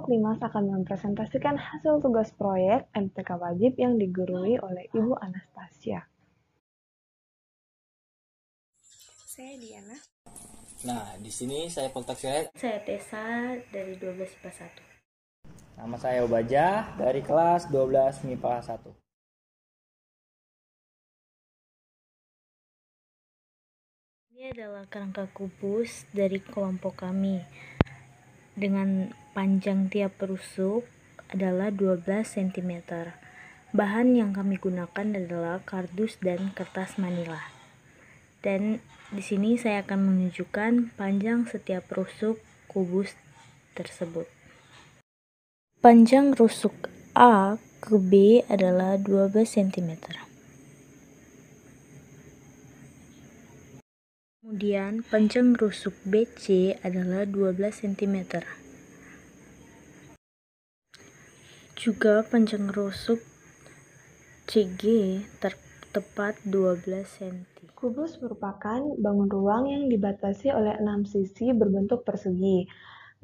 Kelompok 5 akan mempresentasikan hasil tugas proyek MTK wajib yang digurui oleh Ibu Anastasia. Saya Diana. Nah, di sini saya Poltaksiret. Saya Tessa dari 12 IPA 1. Nama saya Obajah dari kelas 12 MIPA 1. Ini adalah kerangka kubus dari kelompok kami. Dengan panjang tiap rusuk adalah 12 cm. Bahan yang kami gunakan adalah kardus dan kertas manila. Dan di sini saya akan menunjukkan panjang setiap rusuk kubus tersebut. Panjang rusuk A ke B adalah 12 cm. Kemudian panjang rusuk BC adalah 12 cm. Juga panjang rusuk CG tepat 12 cm. Kubus merupakan bangun ruang yang dibatasi oleh 6 sisi berbentuk persegi.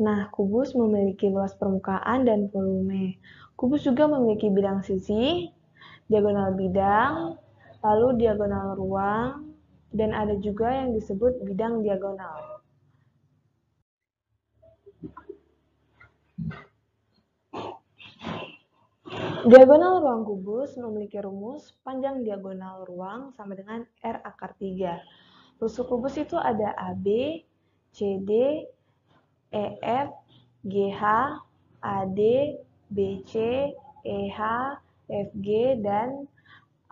Nah, kubus memiliki luas permukaan dan volume. Kubus juga memiliki bidang sisi, diagonal bidang, lalu diagonal ruang, dan ada juga yang disebut bidang diagonal. Diagonal ruang kubus memiliki rumus panjang diagonal ruang sama dengan R akar 3. Rusuk kubus itu ada AB, CD, EF, GH, AD, BC, EH, FG, dan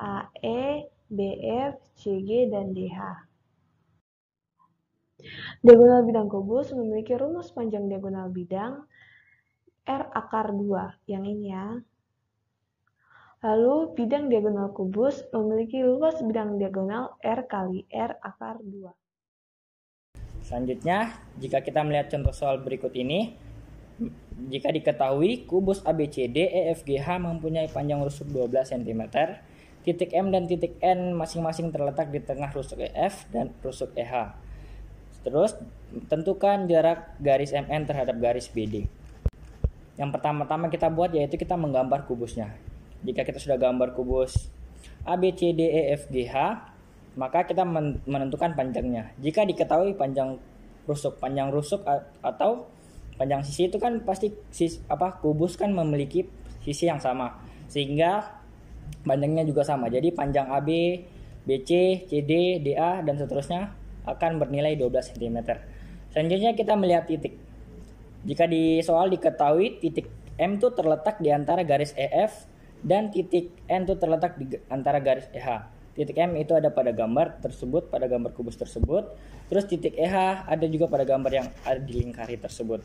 AE, BF, CG, dan DH. Diagonal bidang kubus memiliki rumus panjang diagonal bidang R akar 2, yang ini ya. Lalu bidang diagonal kubus memiliki luas bidang diagonal R kali R akar 2. Selanjutnya, jika kita melihat contoh soal berikut ini, jika diketahui kubus ABCD EFGH mempunyai panjang rusuk 12 cm, titik M dan titik N masing-masing terletak di tengah rusuk EF dan rusuk EH. Terus, tentukan jarak garis MN terhadap garis BD. Yang pertama-tama kita buat yaitu kita menggambar kubusnya. Jika kita sudah gambar kubus ABCDEFGH, maka kita menentukan panjangnya. Jika diketahui panjang rusuk atau panjang sisi itu kan pasti kubus kan memiliki sisi yang sama, sehingga panjangnya juga sama. Jadi panjang AB, BC, CD, DA dan seterusnya akan bernilai 12 cm. Selanjutnya kita melihat titik. Jika di soal diketahui titik M itu terletak di antara garis EF dan titik N itu terletak di antara garis EH. Titik M itu ada pada gambar tersebut, pada gambar kubus tersebut. Terus titik EH ada juga pada gambar yang ada di lingkari tersebut.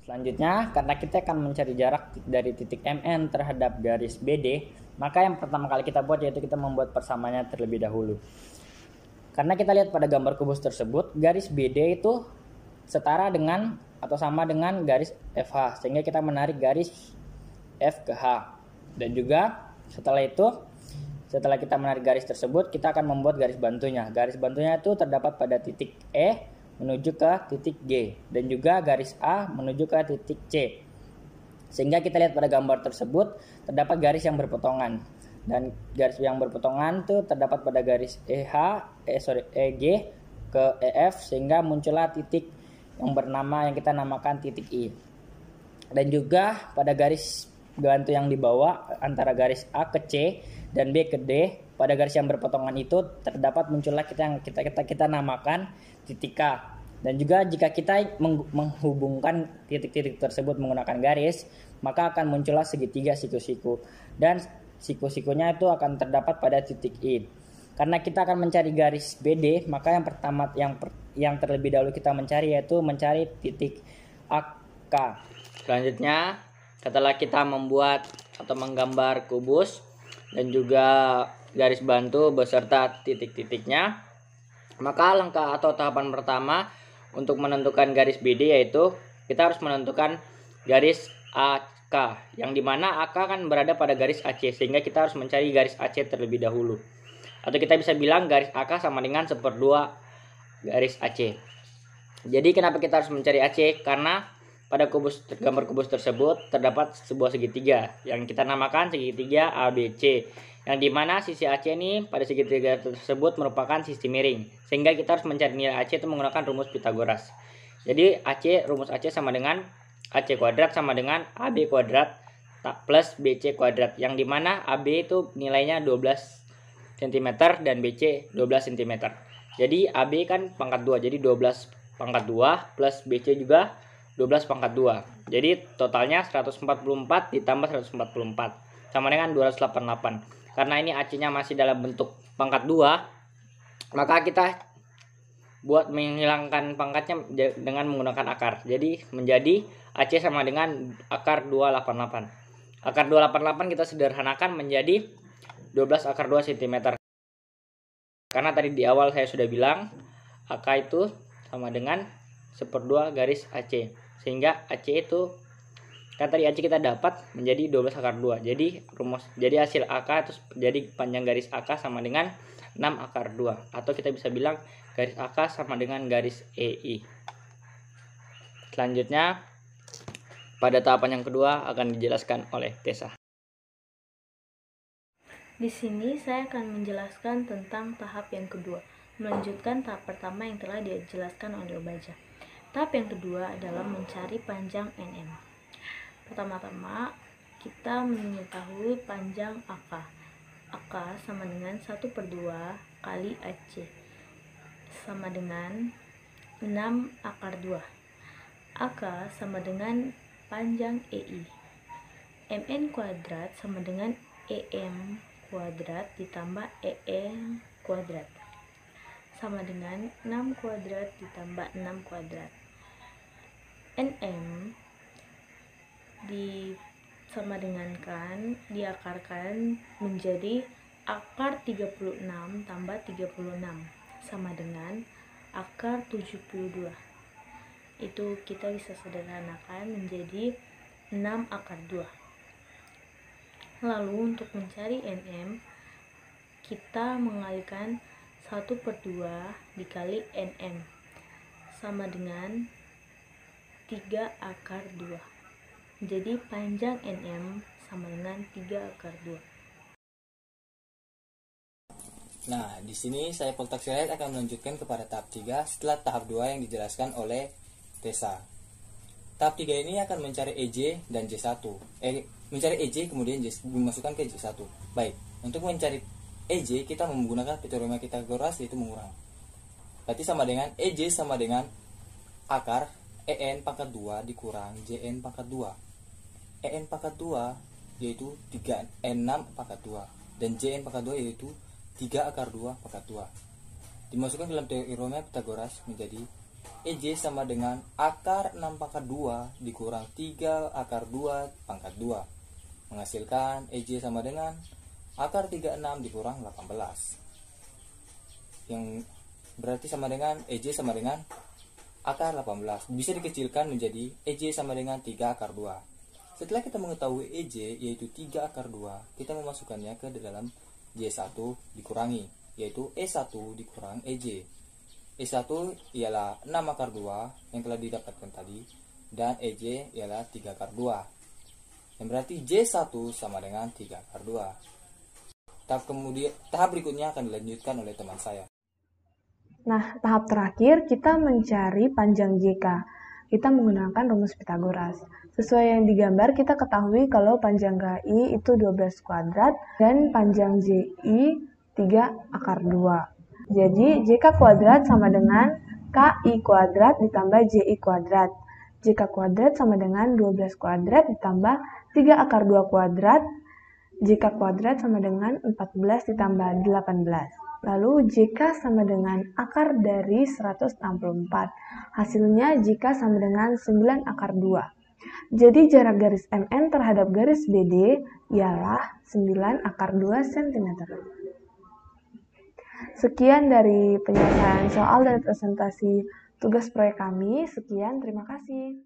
Selanjutnya, karena kita akan mencari jarak dari titik MN terhadap garis BD, maka yang pertama kali kita buat yaitu kita membuat persamaannya terlebih dahulu. Karena kita lihat pada gambar kubus tersebut, garis BD itu setara dengan atau sama dengan garis FH, sehingga kita menarik garis F ke H. Dan juga setelah kita menarik garis tersebut, kita akan membuat garis bantunya. Garis bantunya itu terdapat pada titik E menuju ke titik G, dan juga garis A menuju ke titik C. Sehingga kita lihat pada gambar tersebut terdapat garis yang berpotongan, dan garis yang berpotongan itu terdapat pada garis EG ke EF, sehingga muncullah titik yang kita namakan titik I. Dan juga pada garis bantu yang di bawah antara garis A ke C dan B ke D, pada garis yang berpotongan itu terdapat muncullah yang kita namakan titik K. Dan juga jika kita menghubungkan titik-titik tersebut menggunakan garis, maka akan muncullah segitiga siku-siku, dan siku-sikunya itu akan terdapat pada titik I. Karena kita akan mencari garis BD, maka yang pertama yang terlebih dahulu kita mencari yaitu mencari titik AK. Selanjutnya, setelah kita membuat atau menggambar kubus dan juga garis bantu beserta titik-titiknya, maka langkah atau tahapan pertama untuk menentukan garis BD yaitu kita harus menentukan garis AK, yang dimana AK kan berada pada garis AC, sehingga kita harus mencari garis AC terlebih dahulu. Atau kita bisa bilang garis AK sama dengan 1/2 garis AC. Jadi kenapa kita harus mencari AC? Karena pada gambar kubus tersebut terdapat sebuah segitiga yang kita namakan segitiga ABC, yang dimana sisi AC ini pada segitiga tersebut merupakan sisi miring, sehingga kita harus mencari nilai AC itu menggunakan rumus Pitagoras. Jadi rumus AC sama dengan AC kuadrat sama dengan AB kuadrat plus BC kuadrat, yang dimana AB itu nilainya 12 cm dan BC 12 cm. Jadi AB kan pangkat 2, jadi 12 pangkat 2 plus BC juga 12 pangkat 2. Jadi totalnya 144 ditambah 144 sama dengan 288. Karena ini AC-nya masih dalam bentuk pangkat 2, maka kita buat menghilangkan pangkatnya dengan menggunakan akar. Jadi menjadi AC sama dengan akar 288. Akar 288 kita sederhanakan menjadi 12 akar 2 cm. Karena tadi di awal saya sudah bilang AK itu sama dengan 1/2 garis AC. Sehingga AC itu kan tadi AC kita dapat menjadi 12 akar 2. Jadi hasil AK itu jadi panjang garis AK sama dengan 6 akar 2, atau kita bisa bilang garis AK sama dengan garis EI. Selanjutnya pada tahapan yang kedua akan dijelaskan oleh Tessa. Di sini saya akan menjelaskan tentang tahap yang kedua, melanjutkan tahap pertama yang telah dijelaskan oleh Obaja. Tahap yang kedua adalah mencari panjang NM. Pertama-tama kita mengetahui panjang AK. AK sama dengan 1/2 kali AC sama dengan 6 akar 2. AK sama dengan panjang EI. MN kuadrat sama dengan EM kuadrat ditambah EN kuadrat sama dengan 6 kuadrat ditambah 6 kuadrat. NM diakarkan menjadi akar 36 tambah 36 sama dengan akar 72. Itu kita bisa sederhanakan menjadi 6 akar 2. Lalu untuk mencari NM, kita mengalihkan 1/2 dikali NM sama dengan 3 akar 2. Jadi panjang NM sama dengan 3 akar 2. Nah, di sini saya Poltaksirait akan melanjutkan kepada tahap 3 setelah tahap 2 yang dijelaskan oleh Tessa. Tahap 3 ini akan mencari EJ dan J1. Mencari EJ kemudian dimasukkan ke J1. Baik, untuk mencari EJ kita menggunakan teorema Pitagoras, yaitu mengurang. Berarti sama dengan EJ sama dengan akar EN pangkat 2 dikurang JN pangkat 2. EN pangkat 2 yaitu 3N6 pangkat 2 dan JN pangkat 2 yaitu 3 akar 2 pangkat 2. Dimasukkan dalam teorema Pitagoras menjadi EJ sama dengan akar 6 pangkat 2 dikurang 3 akar 2 pangkat 2. Menghasilkan EJ sama dengan akar 36 dikurang 18. Yang berarti sama dengan EJ sama dengan akar 18. Bisa dikecilkan menjadi EJ sama dengan 3 akar 2. Setelah kita mengetahui EJ yaitu 3 akar 2, kita memasukkannya ke dalam J1 dikurangi, yaitu E1 dikurang EJ. E1 ialah 6 akar 2 yang telah didapatkan tadi, dan EJ ialah 3 akar 2. Yang berarti J1 sama dengan 3 akar 2. Tahap berikutnya akan dilanjutkan oleh teman saya. Nah, tahap terakhir kita mencari panjang JK. Kita menggunakan rumus Pitagoras. Sesuai yang digambar, kita ketahui kalau panjang KI itu 12 kuadrat dan panjang JI 3 akar 2. Jadi, JK kuadrat sama dengan KI kuadrat ditambah JI kuadrat. JK kuadrat sama dengan 12 kuadrat ditambah 3 akar 2 kuadrat. JK kuadrat sama dengan 14 ditambah 18. Lalu JK sama dengan akar dari 164. Hasilnya JK sama dengan 9 akar 2. Jadi jarak garis MN terhadap garis BD ialah 9 akar 2 cm. Sekian dari penyelesaian soal dari presentasi tugas proyek kami. Sekian, terima kasih.